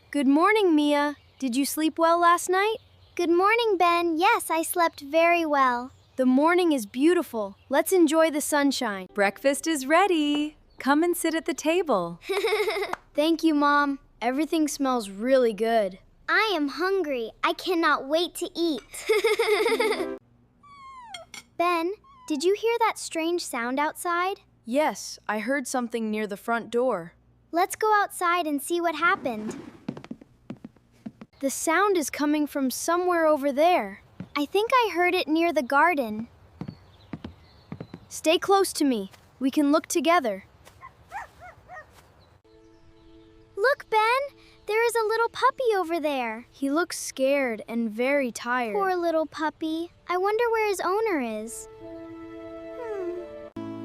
Good morning, Mia. Did you sleep well last night? Good morning, Ben. Yes, I slept very well. The morning is beautiful. Let's enjoy the sunshine. Breakfast is ready. Come and sit at the table. Thank you, Mom. Everything smells really good. I am hungry. I cannot wait to eat. Ben, did you hear that strange sound outside? Yes, I heard something near the front door. Let's go outside and see what happened. The sound is coming from somewhere over there. I think I heard it near the garden. Stay close to me. We can look together. Look, Ben! There is a little puppy over there. He looks scared and very tired. Poor little puppy. I wonder where his owner is.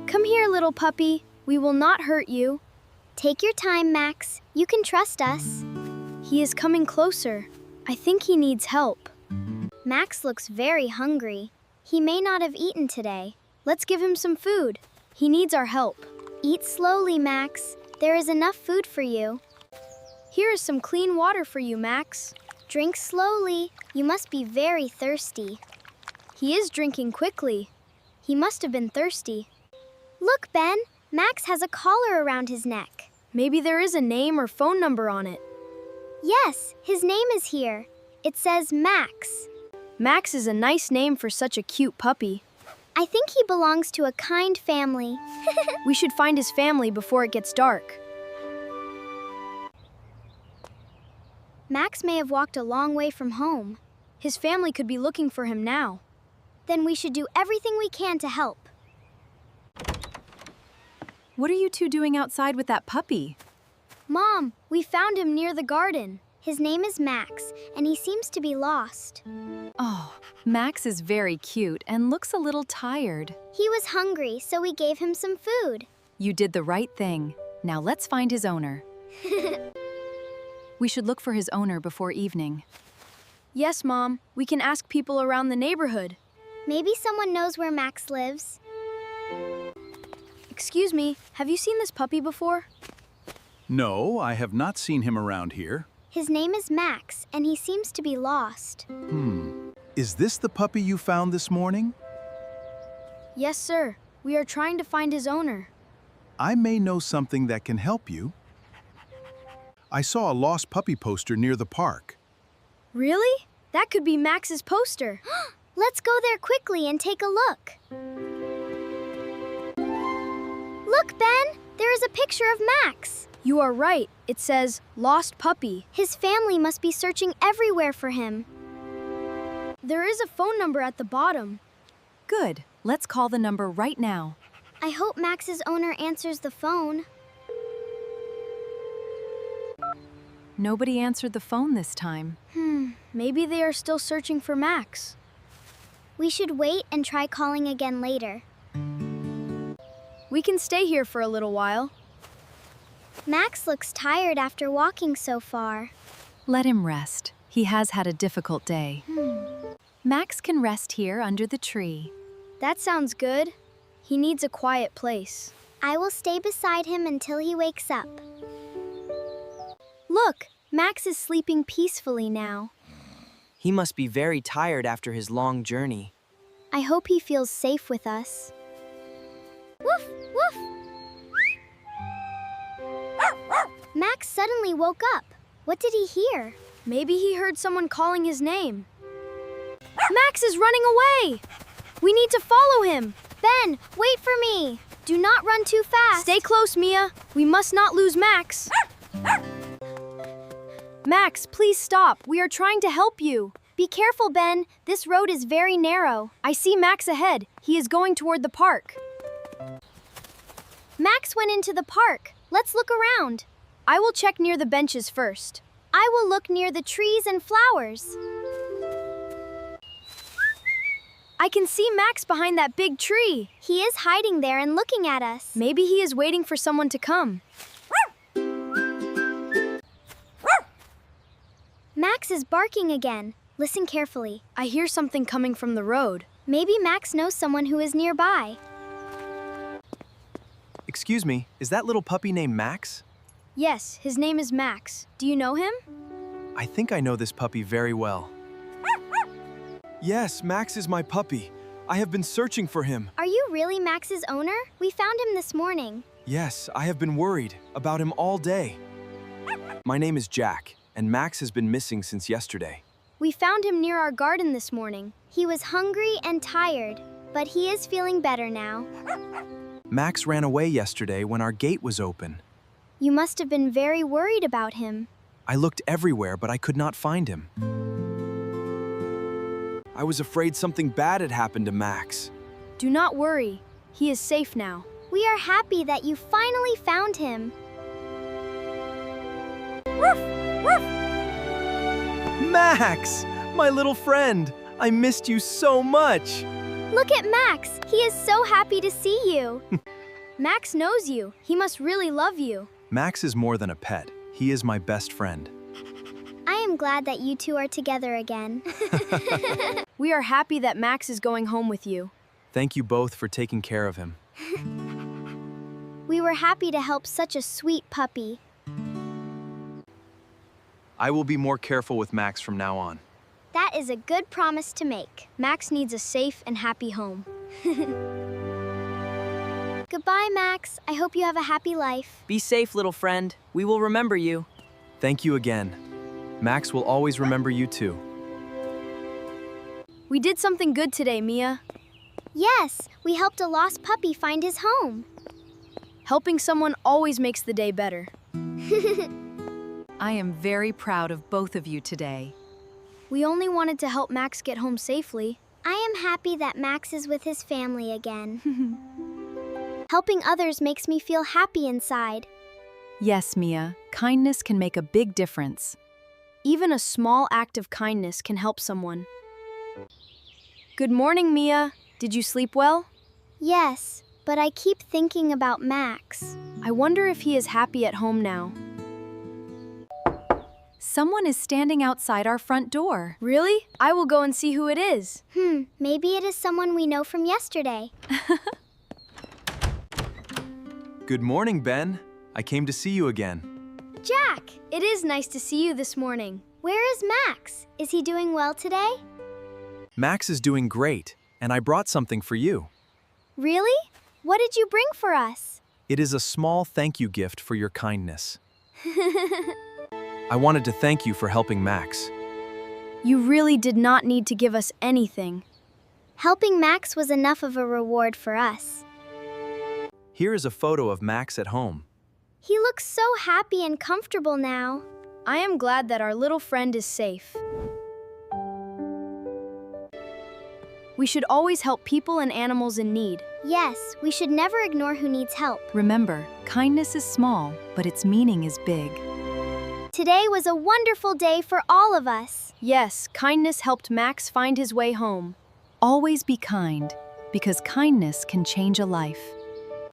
Come here, little puppy. We will not hurt you. Take your time, Max. You can trust us. He is coming closer. I think he needs help. Max looks very hungry. He may not have eaten today. Let's give him some food. He needs our help. Eat slowly, Max. There is enough food for you. Here is some clean water for you, Max. Drink slowly. You must be very thirsty. He is drinking quickly. He must have been thirsty. Look, Ben. Max has a collar around his neck. Maybe there is a name or phone number on it. Yes, his name is here. It says Max. Max is a nice name for such a cute puppy. I think he belongs to a kind family. We should find his family before it gets dark. Max may have walked a long way from home. His family could be looking for him now. Then we should do everything we can to help. What are you two doing outside with that puppy? Mom, we found him near the garden. His name is Max, and he seems to be lost. Oh, Max is very cute and looks a little tired. He was hungry, so we gave him some food. You did the right thing. Now let's find his owner. We should look for his owner before evening. Yes, Mom. We can ask people around the neighborhood. Maybe someone knows where Max lives. Excuse me, have you seen this puppy before? No, I have not seen him around here. His name is Max, and he seems to be lost. Is this the puppy you found this morning? Yes, sir. We are trying to find his owner. I may know something that can help you. I saw a lost puppy poster near the park. Really? That could be Max's poster. Let's go there quickly and take a look. Look, Ben! There is a picture of Max. You are right. It says, lost puppy. His family must be searching everywhere for him. There is a phone number at the bottom. Good. Let's call the number right now. I hope Max's owner answers the phone. Nobody answered the phone this time. Maybe they are still searching for Max. We should wait and try calling again later. We can stay here for a little while. Max looks tired after walking so far. Let him rest. He has had a difficult day. Max can rest here under the tree. That sounds good. He needs a quiet place. I will stay beside him until he wakes up. Look, Max is sleeping peacefully now. He must be very tired after his long journey. I hope he feels safe with us. Woof, woof! Max suddenly woke up. What did he hear? Maybe he heard someone calling his name. Max is running away! We need to follow him! Ben, wait for me! Do not run too fast! Stay close, Mia. We must not lose Max. Max, please stop. We are trying to help you. Be careful, Ben. This road is very narrow. I see Max ahead. He is going toward the park. Max went into the park. Let's look around. I will check near the benches first. I will look near the trees and flowers. I can see Max behind that big tree. He is hiding there and looking at us. Maybe he is waiting for someone to come. Max is barking again. Listen carefully. I hear something coming from the road. Maybe Max knows someone who is nearby. Excuse me, is that little puppy named Max? Yes, his name is Max. Do you know him? I think I know this puppy very well. Yes, Max is my puppy. I have been searching for him. Are you really Max's owner? We found him this morning. Yes, I have been worried about him all day. My name is Jack, and Max has been missing since yesterday. We found him near our garden this morning. He was hungry and tired, but he is feeling better now. Max ran away yesterday when our gate was open. You must have been very worried about him. I looked everywhere, but I could not find him. I was afraid something bad had happened to Max. Do not worry. He is safe now. We are happy that you finally found him. Max! My little friend! I missed you so much! Look at Max. He is so happy to see you. Max knows you. He must really love you. Max is more than a pet. He is my best friend. I am glad that you two are together again. We are happy that Max is going home with you. Thank you both for taking care of him. We were happy to help such a sweet puppy. I will be more careful with Max from now on. That is a good promise to make. Max needs a safe and happy home. Goodbye, Max. I hope you have a happy life. Be safe, little friend. We will remember you. Thank you again. Max will always remember you too. We did something good today, Mia. Yes, we helped a lost puppy find his home. Helping someone always makes the day better. I am very proud of both of you today. We only wanted to help Max get home safely. I am happy that Max is with his family again. Helping others makes me feel happy inside. Yes, Mia, kindness can make a big difference. Even a small act of kindness can help someone. Good morning, Mia. Did you sleep well? Yes, but I keep thinking about Max. I wonder if he is happy at home now. Someone is standing outside our front door. Really? I will go and see who it is. Maybe it is someone we know from yesterday. Good morning, Ben. I came to see you again. Jack, it is nice to see you this morning. Where is Max? Is he doing well today? Max is doing great, and I brought something for you. Really? What did you bring for us? It is a small thank you gift for your kindness. I wanted to thank you for helping Max. You really did not need to give us anything. Helping Max was enough of a reward for us. Here is a photo of Max at home. He looks so happy and comfortable now. I am glad that our little friend is safe. We should always help people and animals in need. Yes, we should never ignore who needs help. Remember, kindness is small, but its meaning is big. Today was a wonderful day for all of us. Yes, kindness helped Max find his way home. Always be kind, because kindness can change a life.